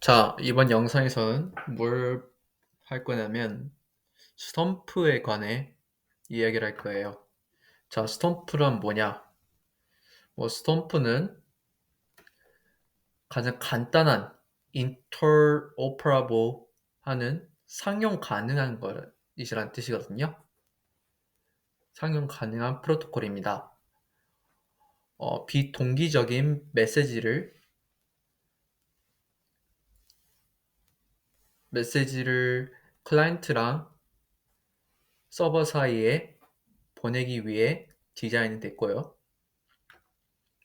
자, 이번 영상에서는 뭘 할 거냐면 스톰프에 관해 이야기를 할 거예요. 자, 스톰프란 뭐냐? 스톰프는 가장 간단한 interoperable 하는 상용 가능한 것이란 뜻이거든요. 상용 가능한 프로토콜입니다. 비동기적인 메시지를 클라이언트랑 서버 사이에 보내기 위해 디자인이 됐고요.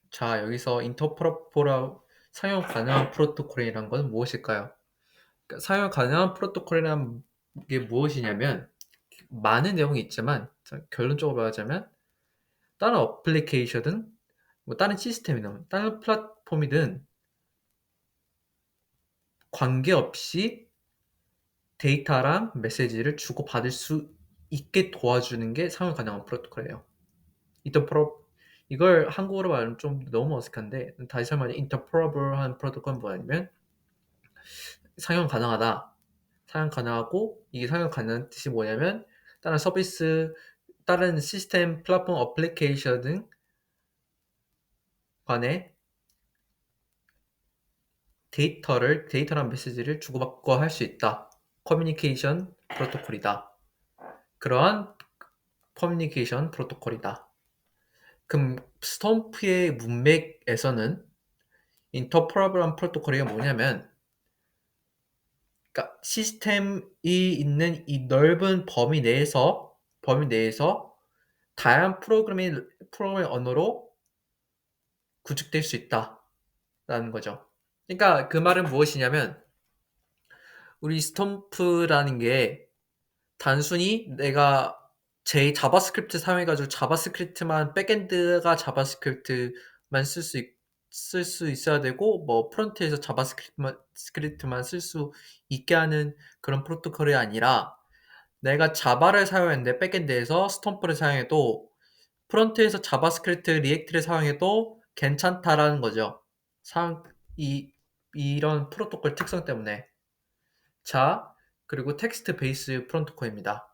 자, 여기서 인터프로포라 사용 가능한 프로토콜이란 건 무엇일까요? 그러니까 사용 가능한 프로토콜이란 게 무엇이냐면 많은 내용이 있지만 결론적으로 말하자면 다른 어플리케이션은 다른 시스템이든 다른 플랫폼이든 관계없이 데이터랑 메시지를 주고받을 수 있게 도와주는 게 사용 가능한 프로토콜이에요. 인터프로 이걸 한국어로 말하면 좀 너무 어색한데 다시 설명하면 인터프로블한 프로토콜은 뭐냐면 상용 가능하다. 사용 가능하고 이게 사용 가능한 뜻이 뭐냐면 다른 서비스, 다른 시스템, 플랫폼, 어플리케이션 등 간에 데이터랑 메시지를 주고받고 할 수 있다. 커뮤니케이션 프로토콜이다. 그러한 커뮤니케이션 프로토콜이다. 그럼 스톰프의 문맥에서는 인터퍼러블한 프로토콜이 뭐냐면 그러니까 시스템이 있는 이 넓은 범위 내에서 다양한 프로그래밍 언어로 구축될 수 있다라는 거죠. 그러니까 그 말은 무엇이냐면 우리 스톰프라는 게 단순히 내가 제 자바스크립트 사용해가지고 자바스크립트만 백엔드가 자바스크립트만 쓸 수 있어야 되고 뭐 프론트에서 자바스크립트만 쓸 수 있게 하는 그런 프로토콜이 아니라 내가 자바를 사용했는데 백엔드에서 스톰프를 사용해도 프론트에서 자바스크립트 리액트를 사용해도 괜찮다라는 거죠. 상, 이, 이런 프로토콜 특성 때문에. 자, 그리고 텍스트 베이스 프로토콜입니다.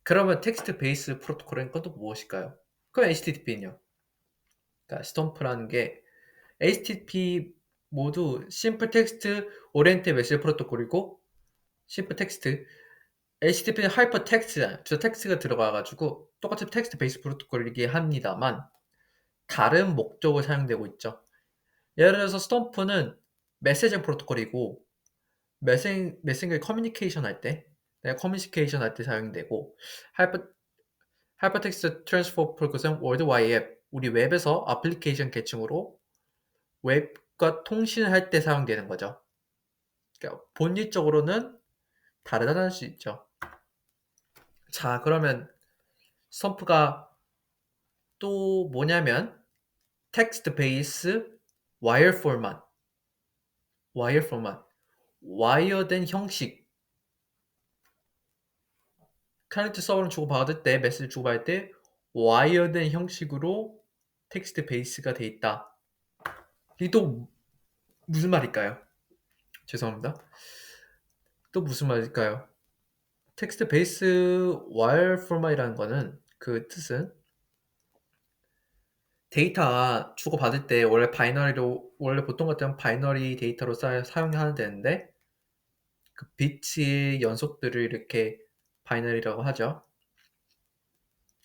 그러면 텍스트 베이스 프로토콜은 또 무엇일까요? 그럼 HTTP는요. 그러니까 스톰프라는 게 HTTP 모두 심플 텍스트 오리엔트 메시지 프로토콜이고 심플 텍스트 HTTP는 하이퍼 텍스트잖아요. 저 텍스트가 들어가가지고 똑같은 텍스트 베이스 프로토콜이긴 합니다만 다른 목적으로 사용되고 있죠. 예를 들어서 스톰프는 메시지 프로토콜이고 메신저 커뮤니케이션 할 때, 내가 커뮤니케이션 할 때 사용되고 하이퍼 하이퍼텍스트 트랜스포 프로토콜은 월드와이 앱, 우리 웹에서 애플리케이션 계층으로 웹과 통신을 할 때 사용되는 거죠. 그러니까 본질적으로는 다르다는 할 수 있죠. 자, 그러면 스톰프가 또 뭐냐면 텍스트 베이스 와이어 포맷, 와이어된 형식, 클라이언트 서버랑 주고받을 때, 메시지 주고받을 때 와이어된 형식으로 텍스트 베이스가 돼 있다. 이게 또 무슨 말일까요? 죄송합니다. 또 무슨 말일까요? 텍스트 베이스 와이어 포맷이라는 거는 그 뜻은 데이터가 주고받을 때 원래 보통 같으면 바이너리 데이터로 사용하면 되는데 그 비트의 연속들을 이렇게 바이너리라고 하죠.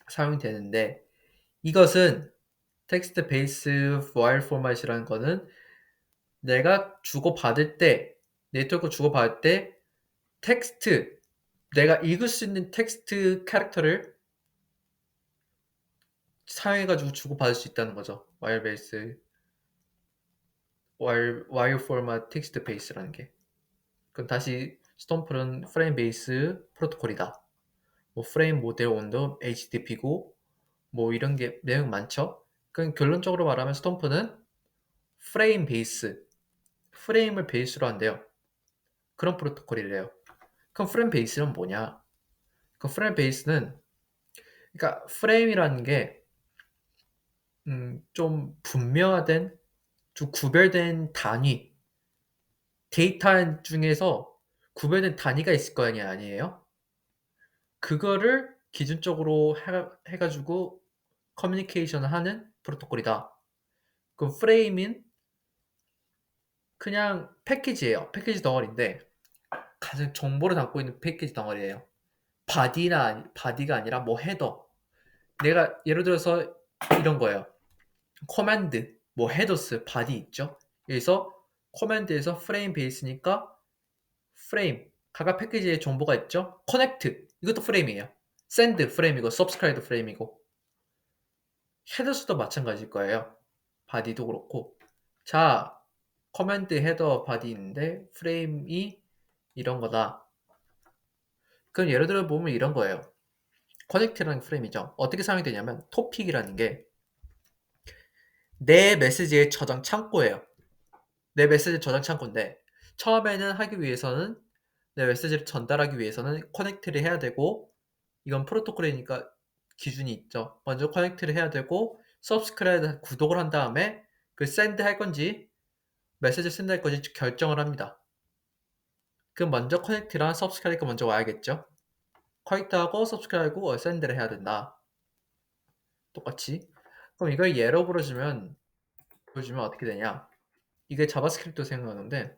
사용이 되는데 이것은 텍스트 베이스 파일 포맷이라는 거는 내가 주고받을 때 네트워크 주고받을 때 텍스트 내가 읽을 수 있는 텍스트 캐릭터를 사용해가지고 주고받을 수 있다는 거죠. 와이어 포맷 텍스트 베이스라는 게. 그럼 다시 스톰프는 프레임 베이스 프로토콜이다. 뭐 프레임 모델 온도 HTTP고 뭐 이런 게 내용 많죠. 그럼 결론적으로 말하면 스톰프는 프레임 베이스, 프레임을 베이스로 한대요. 그런 프로토콜이래요. 그럼 프레임 베이스는 뭐냐? 그 프레임 베이스는 그러니까 프레임이라는 게 좀 분명화된 좀 구별된 단위 데이터 중에서 구별된 단위가 있을 거 아니에요? 그거를 기준적으로 해가지고 커뮤니케이션을 하는 프로토콜이다. 그럼 프레임은 그냥 패키지예요. 패키지 덩어리인데 가장 정보를 담고 있는 패키지 덩어리예요. 바디가 아니라 뭐 헤더. 내가 예를 들어서 이런 거예요. 커맨드, 뭐 헤더스, 바디 있죠. 여기서 커맨드에서 프레임 베이스니까 프레임, 각각 패키지에 정보가 있죠. 커넥트, 이것도 프레임이에요. 샌드 프레임이고 서브스크라이브 프레임이고 헤더스도 마찬가지일 거예요. 바디도 그렇고. 자, 커맨드, 헤더, 바디 있는데 프레임이 이런 거다. 그럼 예를 들어 보면 이런 거예요. 커넥트라는 프레임이죠. 어떻게 사용이 되냐면 토픽이라는 게 내 메시지의 저장 창고예요. 내 메시지 저장 창고인데 처음에는 하기 위해서는 내 메시지를 전달하기 위해서는 커넥트를 해야 되고 이건 프로토콜이니까 기준이 있죠. 먼저 커넥트를 해야 되고 서브스크라이브 구독을 한 다음에 그 샌드 할 건지 메시지 샌드 할 건지 결정을 합니다. 그럼 먼저 커넥트랑 서브스크라이브가 먼저 와야겠죠. 커넥트하고 서브스크라이브하고 샌드를 해야 된다. 똑같이. 그럼 이걸 예로 보여주면 어떻게 되냐? 이게 자바스크립트 생각나는데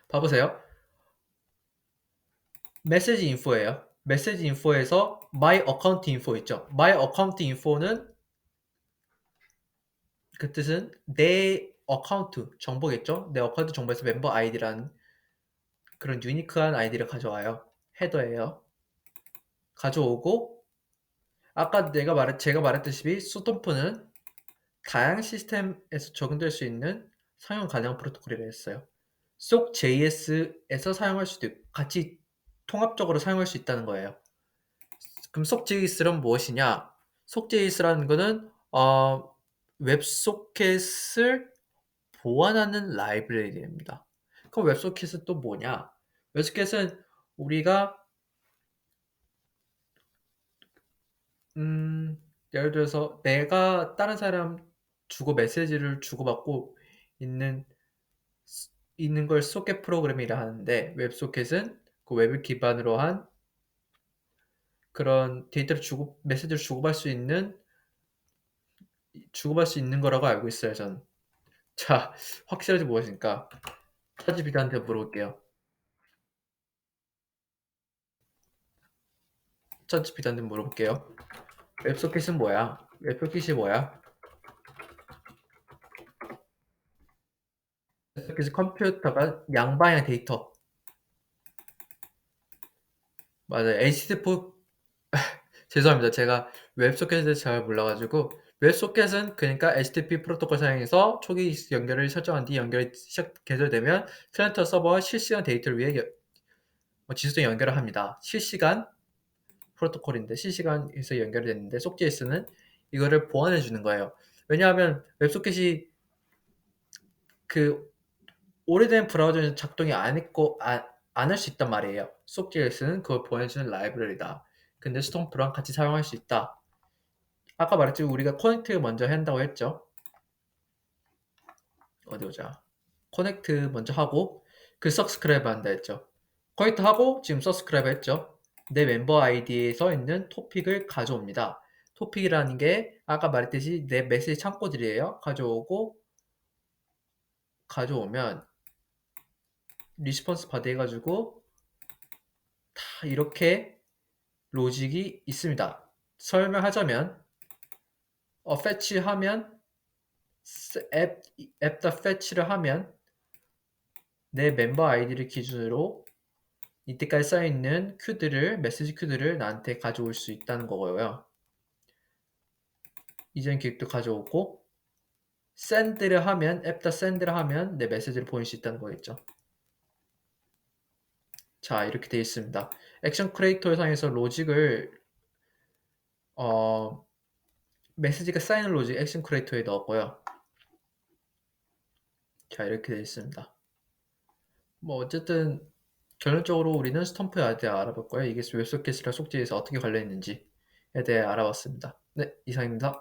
봐보세요. 메시지 인포예요. 메시지 인포에서 my account info 있죠. my account info는 그 뜻은 내 어카운트 정보겠죠. 내 어카운트 정보에서 멤버 아이디라는 그런 유니크한 아이디를 가져와요. 헤더예요. 가져오고 아까 제가 말했듯이 스톰프는 다양한 시스템에서 적용될 수 있는 사용 가능 프로토콜이라 했어요. 속 JS에서 사용할 수도 있고 같이 통합적으로 사용할 수 있다는 거예요. 그럼 속 JS는 무엇이냐? 속 JS라는 거는 웹소켓을 보완하는 라이브러리입니다. 그럼 웹소켓은 또 뭐냐? 웹소켓은 우리가 예를 들어서 내가 다른 사람 주고 메시지를 주고받고 있는 걸 소켓 프로그램이라 하는데 웹소켓은 그 웹을 기반으로 한 그런 데이터를 메시지를 주고받을 수 있는 거라고 알고 있어요, 전. 자, 확실하지 무엇입니까? 차지비한테 물어볼게요. 차지비한테 물어볼게요. 웹소켓은 뭐야? 웹소켓이 뭐야? 웹소켓은 컴퓨터가 양방향 데이터. 맞아요. HTTP 죄송합니다. 제가 웹소켓에 대해서 잘 몰라가지고 웹소켓은 그러니까 HTTP 프로토콜 사용해서 초기 연결을 설정한 뒤 연결이 개설되면 클리언트 서버와 실시간 데이터를 위해 지수된 연결을 합니다. 실시간 프로토콜인데 실시간에서 연결이 됐는데 속JS는 이거를 보완해 주는 거예요. 왜냐하면 웹소켓이 그 오래된 브라우저에서 작동이 안 할 수 있단 말이에요. 속JS는 그걸 보내주는 라이브러리다. 근데 스톰프랑 같이 사용할 수 있다. 아까 말했지 우리가 커넥트 먼저 한다고 했죠. 어디 보자. 커넥트 먼저 하고 그 서브스크라이브 한다 했죠. 커넥트 하고 지금 서브스크라이브 했죠. 내 멤버 아이디에 서 있는 토픽을 가져옵니다. 토픽이라는 게 아까 말했듯이 내 메시지 창고들이에요. 가져오면 리스폰스 바디 해가지고 다 이렇게 로직이 있습니다. 설명하자면 fetch하면 앱다 fetch를 하면 내 멤버 아이디를 기준으로 이때까지 쌓여있는 메시지 큐들을 나한테 가져올 수 있다는 거고요. 이전 기획도 가져오고 앱다 샌드를 하면 내 메시지를 보낼 수 있다는 거겠죠. 자, 이렇게 되어 있습니다. 액션 크리에이터 상에서 로직을 메시지가 쌓이는 로직 액션 크리에이터에 넣었고요. 자, 이렇게 되어 있습니다. 뭐 어쨌든 결론적으로 우리는 스톰프에 대해 알아볼 거예요. 이게 웹소켓이랑 속지에서 어떻게 관련있는지에 대해 알아봤습니다. 네, 이상입니다.